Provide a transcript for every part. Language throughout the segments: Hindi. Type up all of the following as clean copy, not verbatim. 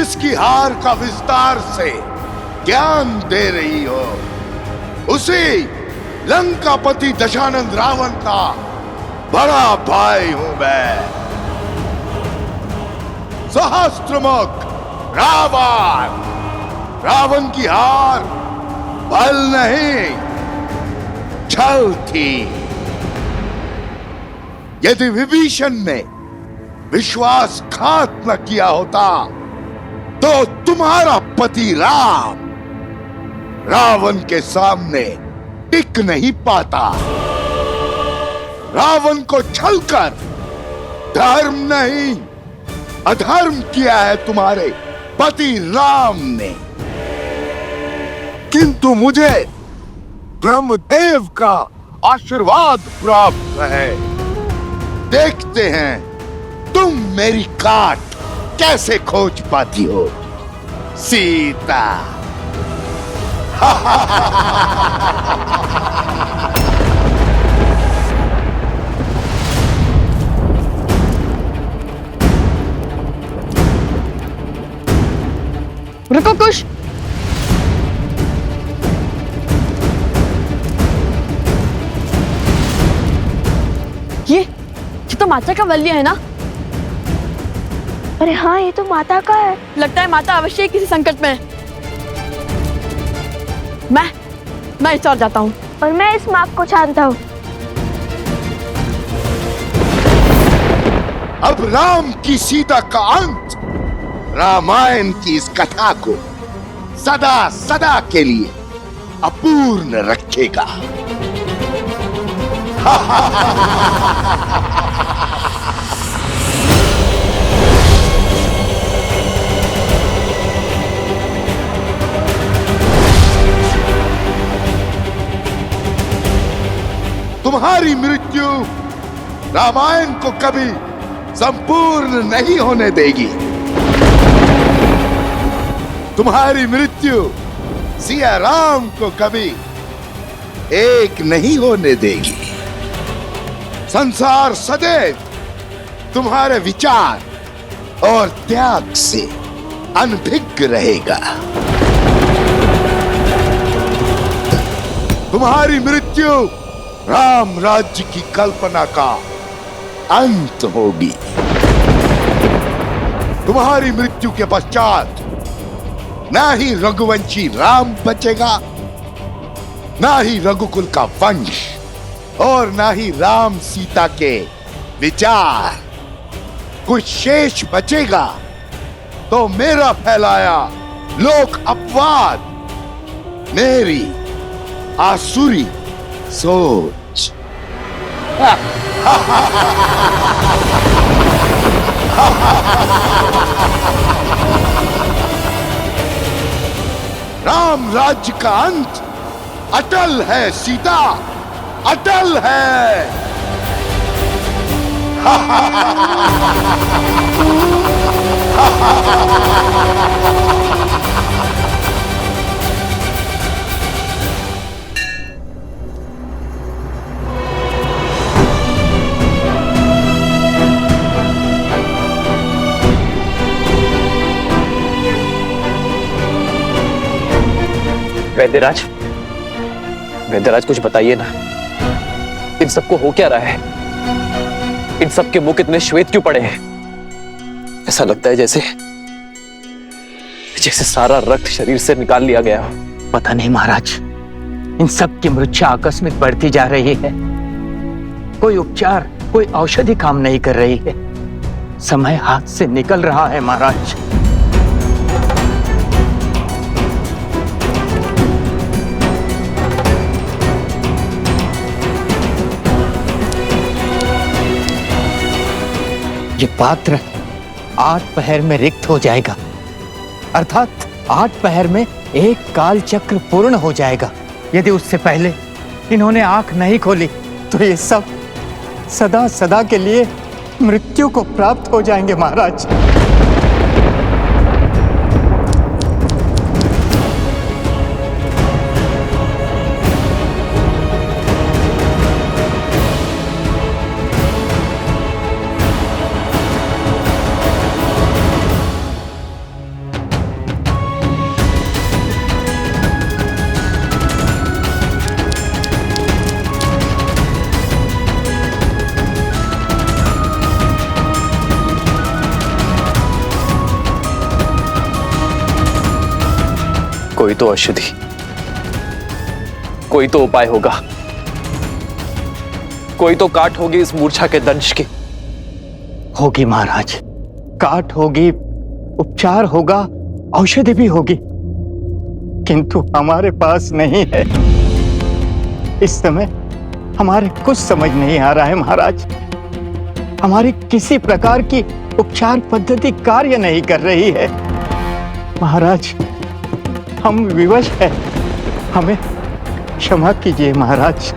जिसकी हार का विस्तार से ज्ञान दे रही हो, उसी लंकापति दशानंद रावण का बड़ा भाई हूं मैं। सहस्त्रमुख रावण, रावण की हार बल नहीं छल थी। यदि विभीषण ने विश्वासघात न किया होता तो तुम्हारा पति राम रावण के सामने टिक नहीं पाता। रावण को छलकर धर्म नहीं अधर्म किया है तुम्हारे पति राम ने, किंतु मुझे ब्रह्मदेव का आशीर्वाद प्राप्त है। देखते हैं तुम मेरी काट कैसे खोज पाती हो सीता। रुको कुश। ये तो माता का वल्य है ना? अरे हाँ, ये तो माता का है। लगता है माता अवश्य ही किसी संकट में है। मैं इस ओर जाता हूँ। और मैं इस माप को छानता हूँ। अब राम की सीता का अंत रामायण की इस कथा को सदा सदा के लिए अपूर्ण रखेगा। तुम्हारी मृत्यु रामायण को कभी संपूर्ण नहीं होने देगी। तुम्हारी मृत्यु सिया राम को कभी एक नहीं होने देगी। संसार सदैव तुम्हारे विचार और त्याग से अनभिज्ञ रहेगा। तुम्हारी मृत्यु राम राज्य की कल्पना का अंत होगी। तुम्हारी मृत्यु के पश्चात ना ही रघुवंशी राम बचेगा, ना ही रघुकुल का वंश, और ना ही राम सीता के विचार। कुछ शेष बचेगा तो मेरा फैलाया लोक अपवाद, मेरी आसुरी सोच। राम राज्य का अंत अटल है सीता, अटल है। वैद्यराज, वैद्यराज कुछ बताइए ना, इन सबको हो क्या रहा है? इन सब के मुख इतने श्वेत क्यों पड़े हैं? ऐसा लगता है जैसे जैसे सारा रक्त शरीर से निकाल लिया गया हो। पता नहीं महाराज, इन सब की मृत्यु आकस्मिक बढ़ती जा रही है। कोई उपचार, कोई औषधि काम नहीं कर रही है। समय हाथ से निकल रहा है महाराज। ये पात्र 8 पहर में रिक्त हो जाएगा, अर्थात 8 पहर में एक काल चक्र पूर्ण हो जाएगा। यदि उससे पहले इन्होंने आंख नहीं खोली तो ये सब सदा सदा के लिए मृत्यु को प्राप्त हो जाएंगे महाराज। कोई तो औषधि, कोई तो उपाय होगा, कोई तो काट होगी इस मूर्छा के दंश की। होगी महाराज, काट होगी, उपचार होगा, औषधि भी होगी, किंतु हमारे पास नहीं है। इस समय हमारे कुछ समझ नहीं आ रहा है महाराज। हमारी किसी प्रकार की उपचार पद्धति कार्य नहीं कर रही है महाराज। हम विवश हैं, हमें क्षमा कीजिए महाराज।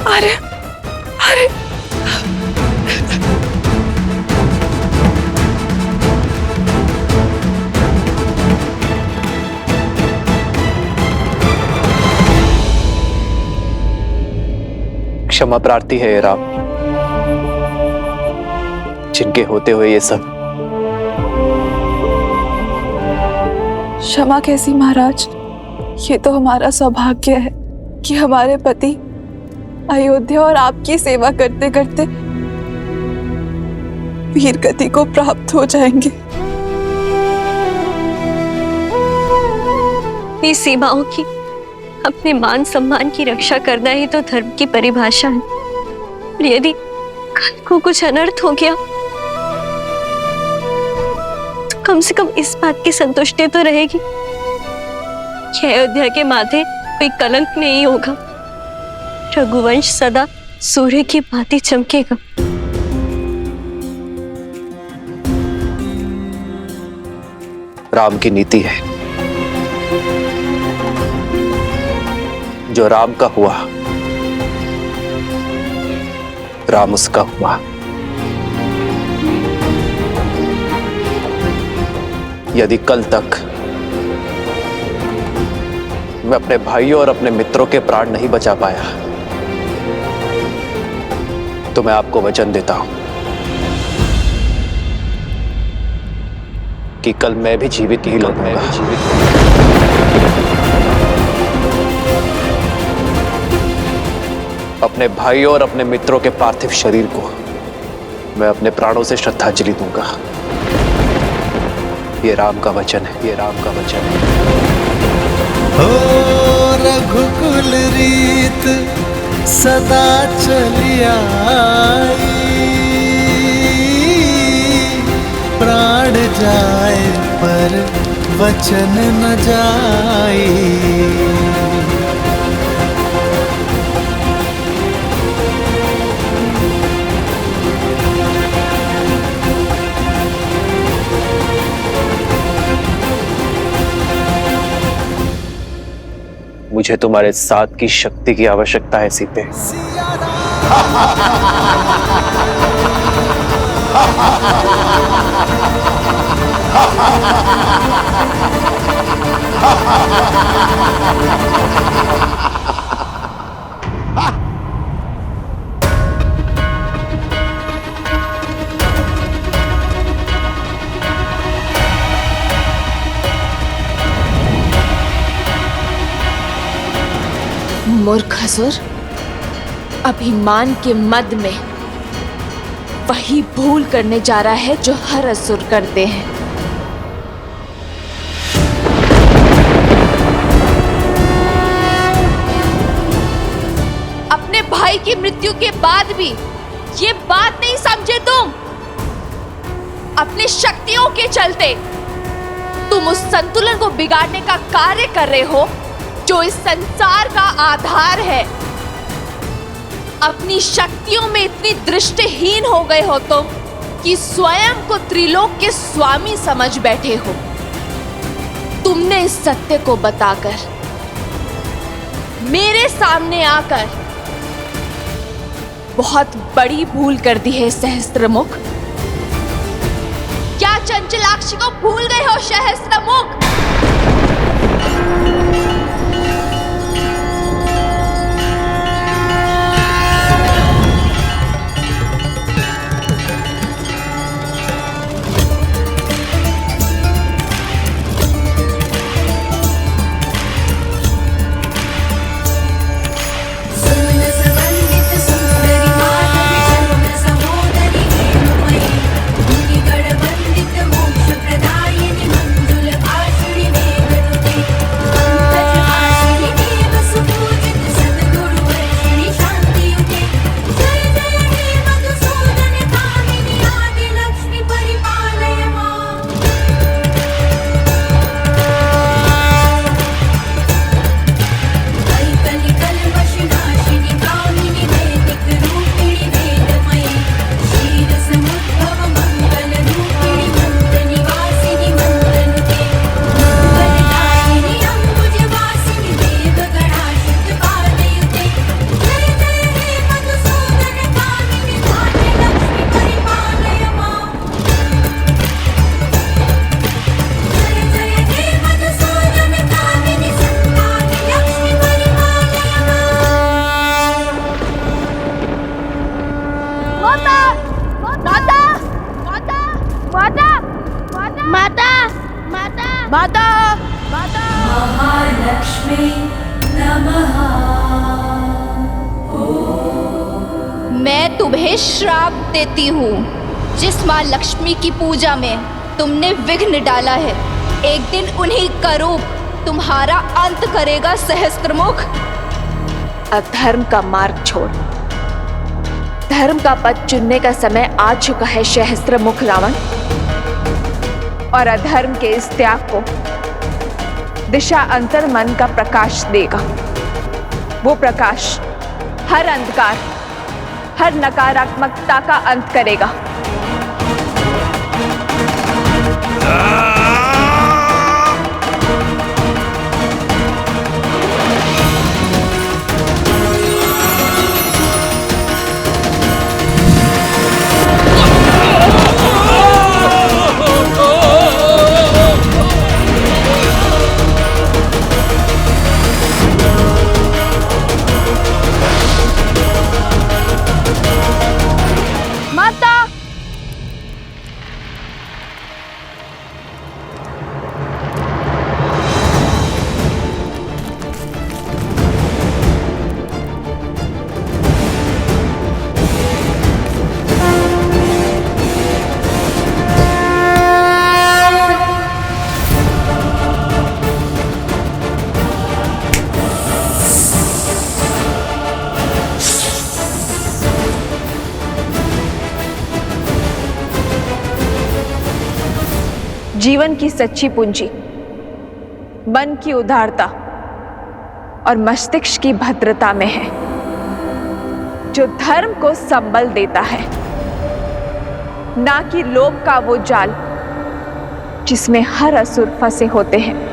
अरे अरे क्षमा प्रार्थी है ये राम, जिनके होते हुए ये सब। क्षमा कैसी महाराज, ये तो हमारा सौभाग्य है कि हमारे पति अयोध्या और आपकी सेवा करते करते वीर गति को प्राप्त हो जाएंगे। अपनी सीमाओं की, अपने मान सम्मान की रक्षा करना ही तो धर्म की परिभाषा है। और यदि कल को कुछ अनर्थ हो गया तो कम से कम इस बात की संतुष्टि तो रहेगी कि अयोध्या के माथे कोई कलंक नहीं होगा, रघुवंश सदा सूर्य की भांति चमकेगा। राम की नीति है, जो राम का हुआ राम उसका हुआ। यदि कल तक मैं अपने भाइयों और अपने मित्रों के प्राण नहीं बचा पाया तो मैं आपको वचन देता हूं कि कल मैं भी जीवित ही लौटूंगा। अपने भाइयों और अपने मित्रों के पार्थिव शरीर को मैं अपने प्राणों से श्रद्धांजलि दूंगा। ये राम का वचन है, ये राम का वचन है। ओ रघुकुल रीत सदा चली आई, प्राण जाए पर वचन न जाई। मुझे तुम्हारे साथ की शक्ति की आवश्यकता है सीते। मूर्ख असुर, अभिमान के मद में वही भूल करने जा रहा है जो हर असुर करते हैं। अपने भाई की मृत्यु के बाद भी ये बात नहीं समझे तुम। अपनी शक्तियों के चलते तुम उस संतुलन को बिगाड़ने का कार्य कर रहे हो जो इस संसार का आधार है। अपनी शक्तियों में इतनी दृष्टिहीन हो गए हो तुम कि स्वयं को त्रिलोक के स्वामी समझ बैठे हो। तुमने इस सत्य को बताकर मेरे सामने आकर बहुत बड़ी भूल कर दी है सहस्त्रमुख। क्या चंचलाक्षी को भूल गए हो सहस्त्रमुख? माता माता महालक्ष्मी नमः। मैं तुम्हें श्राप देती हूँ। जिस माँ लक्ष्मी की पूजा में तुमने विघ्न डाला है, एक दिन उन्हीं का रूप तुम्हारा अंत करेगा सहस्त्रमुख। अधर्म का मार्ग छोड़, धर्म का पथ चुनने का समय आ चुका है सहस्त्रमुख रावण। और अधर्म के इस त्याग को दिशा अंतर मन का प्रकाश देगा। वो प्रकाश हर अंधकार, हर नकारात्मकता का अंत करेगा। जीवन की सच्ची पूंजी मन की उदारता और मस्तिष्क की भद्रता में है, जो धर्म को संबल देता है, ना कि लोभ का वो जाल जिसमें हर असुर फंसे होते हैं।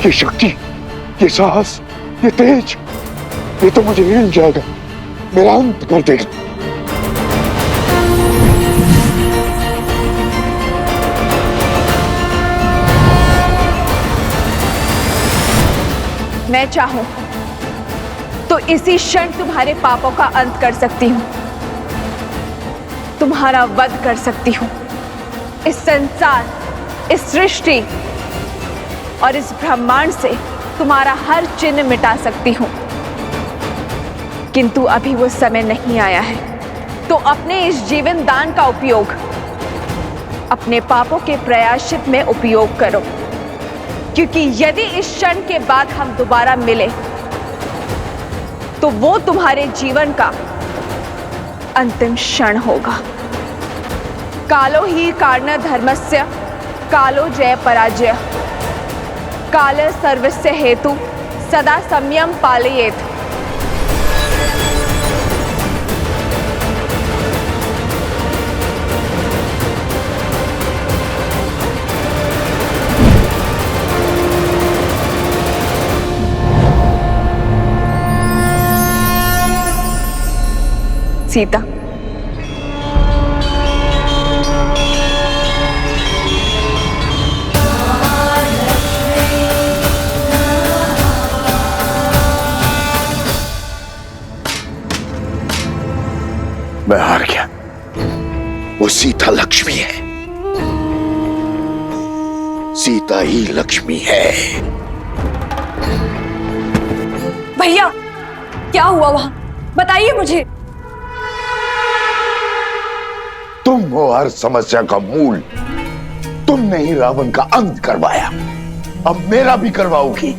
ये शक्ति, ये साहस, ये तेज, ये तो मुझे हिल जाएगा, मेरा अंत कर देगा। मैं चाहूं तो इसी क्षण तुम्हारे पापों का अंत कर सकती हूं, तुम्हारा वध कर सकती हूं। इस संसार, इस सृष्टि और इस ब्रह्मांड से तुम्हारा हर चिन्ह मिटा सकती हूं, किंतु अभी वो समय नहीं आया है। तो अपने इस जीवन दान का उपयोग अपने पापों के प्रायश्चित में उपयोग करो, क्योंकि यदि इस क्षण के बाद हम दोबारा मिले तो वो तुम्हारे जीवन का अंतिम क्षण होगा। कालो ही कारण धर्मस्य, कालो जय पराजय, काल सर्वस्य हेतु सदा संयम पालयेत। सीता, मैं हार गया। वो सीता लक्ष्मी है, सीता ही लक्ष्मी है। भैया, क्या हुआ वहां? बताइए मुझे। तुम हो हर समस्या का मूल। तुमने ही रावण का अंत करवाया, अब मेरा भी करवाओगी।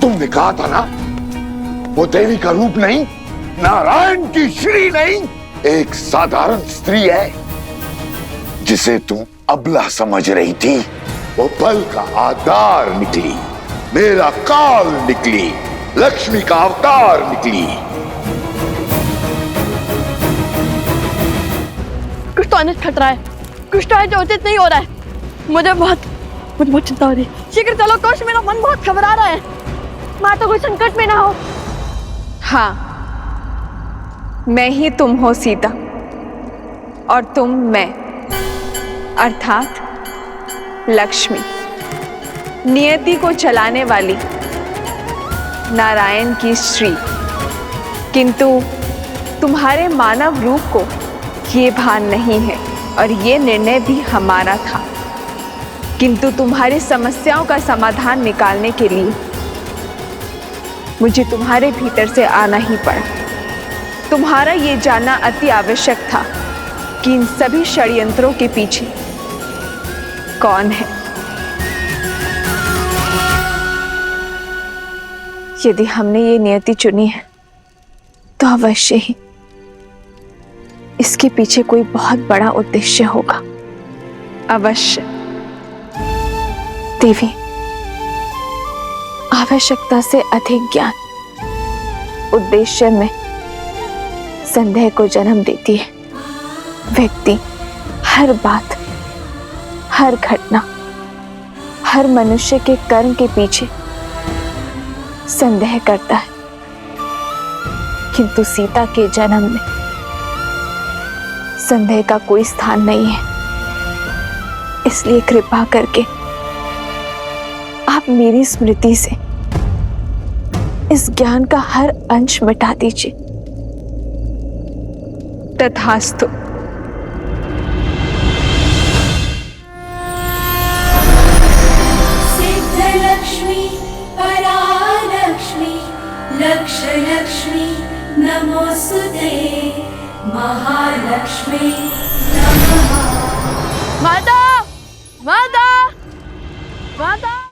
तुमने कहा था ना, वो देवी का रूप नहीं, नारायण की श्री नहीं, एक साधारण स्त्री है जिसे तुम अबला समझ रही थी। वो बल का आधार निकली, मेरा काल निकली, लक्ष्मी का अवतार निकली। कुछ तो अनिष्ट खतरा है, कुछ तो है जो उचित नहीं हो रहा है। मुझे बहुत चिंता हो रही है। शीघ्र चलो कोश, मेरा मन बहुत घबरा रहा है। माता कोई संकट में ना हो। हाँ, मैं ही तुम हो सीता, और तुम मैं, अर्थात लक्ष्मी, नियति को चलाने वाली नारायण की श्री। किंतु तुम्हारे मानव रूप को ये भान नहीं है, और ये निर्णय भी हमारा था। किंतु तुम्हारी समस्याओं का समाधान निकालने के लिए मुझे तुम्हारे भीतर से आना ही पड़ा। तुम्हारा ये जानना अति आवश्यक था कि इन सभी षड्यंत्रों के पीछे कौन है। यदि हमने ये नियति चुनी है तो अवश्य ही इसके पीछे कोई बहुत बड़ा उद्देश्य होगा। अवश्य। देवी, आवश्यकता से अधिक ज्ञान उद्देश्य में संदेह को जन्म देती है। व्यक्ति हर बात, हर घटना, हर मनुष्य के कर्म के पीछे संदेह करता है, किंतु सीता के जन्म में संदेह का कोई स्थान नहीं है। इसलिए कृपा करके आप मेरी स्मृति से इस ज्ञान का हर अंश मिटा दीजिए। तथास्तु। सिद्धलक्ष्मी परालक्ष्मी लक्ष्मी नमोस्तुते महालक्ष्मी नमः। माता, माता,